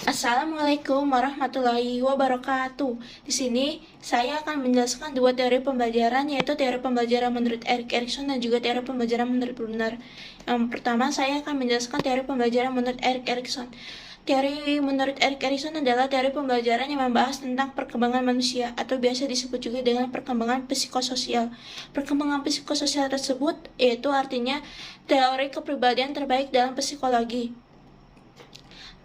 Assalamualaikum warahmatullahi wabarakatuh. Di sini saya akan menjelaskan dua teori pembelajaran, yaitu teori pembelajaran menurut Erik Erikson dan juga teori pembelajaran menurut Brunner. Yang pertama, saya akan menjelaskan teori pembelajaran menurut Erik Erikson. Teori menurut Erik Erikson adalah teori pembelajaran yang membahas tentang perkembangan manusia, atau biasa disebut juga dengan perkembangan psikososial. Perkembangan psikososial tersebut yaitu artinya teori kepribadian terbaik dalam psikologi.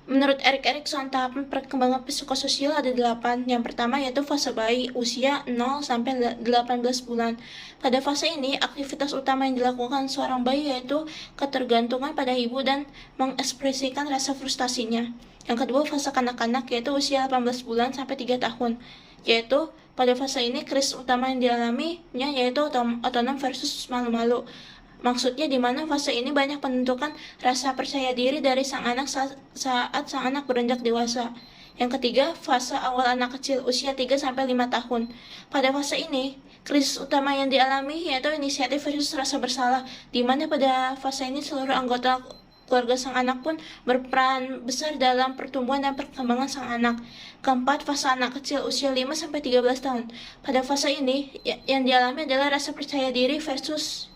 Menurut Erik Erikson, tahapan perkembangan psikososial ada 8. Yang pertama yaitu fase bayi, usia 0 sampai 18 bulan. Pada fase ini, aktivitas utama yang dilakukan seorang bayi yaitu ketergantungan pada ibu dan mengekspresikan rasa frustasinya. Yang kedua, fase kanak-kanak yaitu usia 18 bulan sampai 3 tahun. Yaitu pada fase ini krisis utama yang dialaminya yaitu otonom versus malu-malu. Maksudnya di mana fase ini banyak menentukan rasa percaya diri dari sang anak saat sang anak beranjak dewasa. Yang ketiga, fase awal anak kecil usia 3-5 tahun. Pada fase ini, krisis utama yang dialami yaitu inisiatif versus rasa bersalah, di mana pada fase ini seluruh anggota keluarga sang anak pun berperan besar dalam pertumbuhan dan perkembangan sang anak. Keempat, fase anak kecil usia 5-13 tahun. Pada fase ini, yang dialami adalah rasa percaya diri versus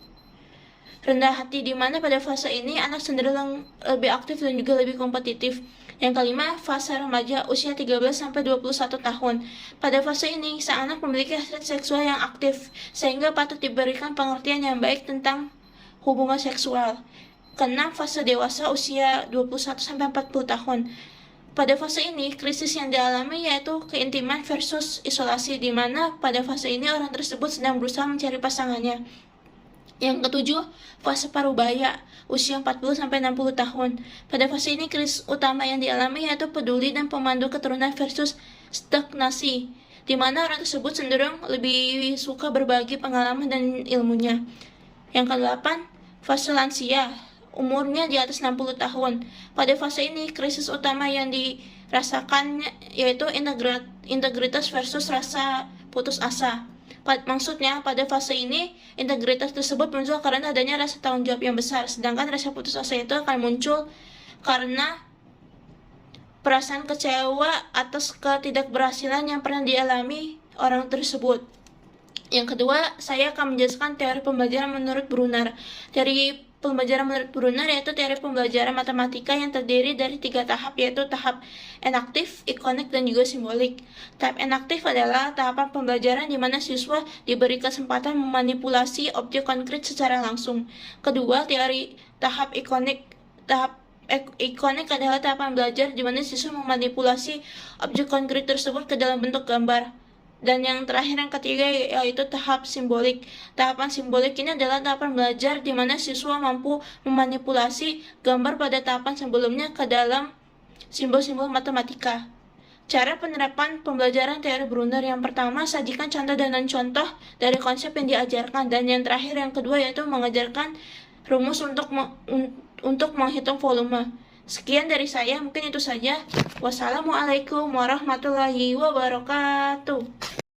rendah hati, di mana pada fase ini anak cenderung lebih aktif dan juga lebih kompetitif. Yang kelima, fase remaja usia 13-21 tahun. Pada fase ini, sang anak memiliki hasrat seksual yang aktif, sehingga patut diberikan pengertian yang baik tentang hubungan seksual. Keenam, fase dewasa usia 21-40 tahun. Pada fase ini, krisis yang dialami yaitu keintiman versus isolasi, di mana pada fase ini orang tersebut sedang berusaha mencari pasangannya. Yang ketujuh, fase parubaya, usia 40-60 tahun. Pada fase ini, krisis utama yang dialami yaitu peduli dan pemandu keturunan versus stagnasi, di mana orang tersebut cenderung lebih suka berbagi pengalaman dan ilmunya. Yang kedelapan, fase lansia, umurnya di atas 60 tahun. Pada fase ini, krisis utama yang dirasakan yaitu integritas versus rasa putus asa. Maksudnya, pada fase ini, integritas tersebut muncul karena adanya rasa tanggung jawab yang besar, sedangkan rasa putus asa itu akan muncul karena perasaan kecewa atas ketidakberhasilan yang pernah dialami orang tersebut. Yang kedua, saya akan menjelaskan teori pembelajaran menurut Brunner. Dari pembelajaran menurut Brunner yaitu teori pembelajaran matematika yang terdiri dari 3 tahap, yaitu tahap enaktif, ikonik, dan juga simbolik. Tahap enaktif adalah tahapan pembelajaran di mana siswa diberi kesempatan memanipulasi objek konkret secara langsung. Kedua, teori tahap ikonik. Tahap ikonik adalah tahapan belajar di mana siswa memanipulasi objek konkret tersebut ke dalam bentuk gambar. Dan yang terakhir, yang ketiga, yaitu tahap simbolik. Tahapan simbolik ini adalah tahapan belajar di mana siswa mampu memanipulasi gambar pada tahapan sebelumnya ke dalam simbol-simbol matematika. Cara penerapan pembelajaran teori Brunner: yang pertama, sajikan contoh dan non-contoh dari konsep yang diajarkan. Dan yang terakhir, yang kedua, yaitu mengajarkan rumus untuk menghitung volume. Sekian dari saya, mungkin itu saja. Wassalamualaikum warahmatullahi wabarakatuh.